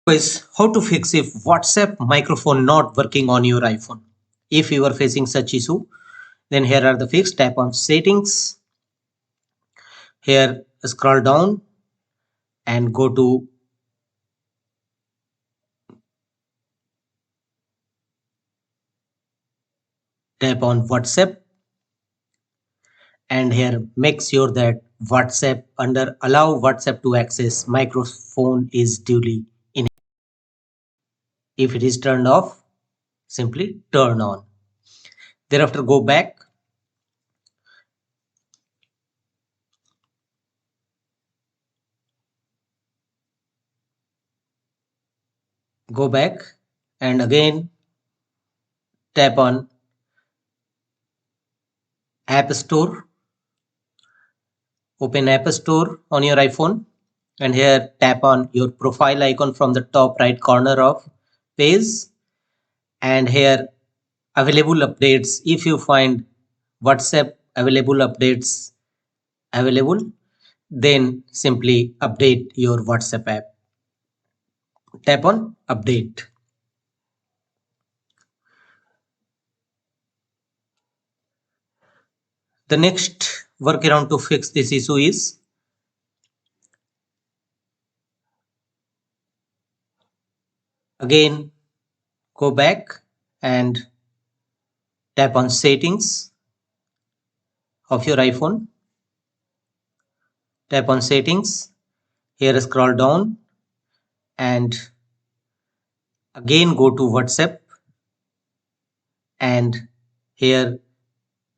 Is how to fix if WhatsApp microphone not working on your iPhone. If you are facing such issue, then here are the fix. Tap on settings. Here scroll down and go to tap on WhatsApp, and here make sure that WhatsApp under allow WhatsApp to access microphone is duly enabled. If it is turned off, simply turn on. Thereafter go back and again tap on App Store. Open App Store on your iPhone, and here tap on your profile icon from the top right corner of page, and here available updates. If you find WhatsApp available updates available, then simply update your WhatsApp app. Tap on update. The next workaround to fix this issue is again go back and tap on settings of your iPhone. Tap on settings. Here scroll down and again go to WhatsApp, and here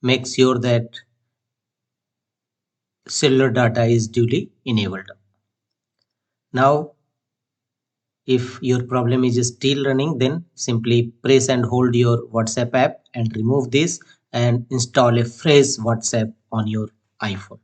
make sure that cellular data is duly enabled. Now if your problem is still running, then simply press and hold your WhatsApp app and remove this and install a fresh WhatsApp on your iPhone.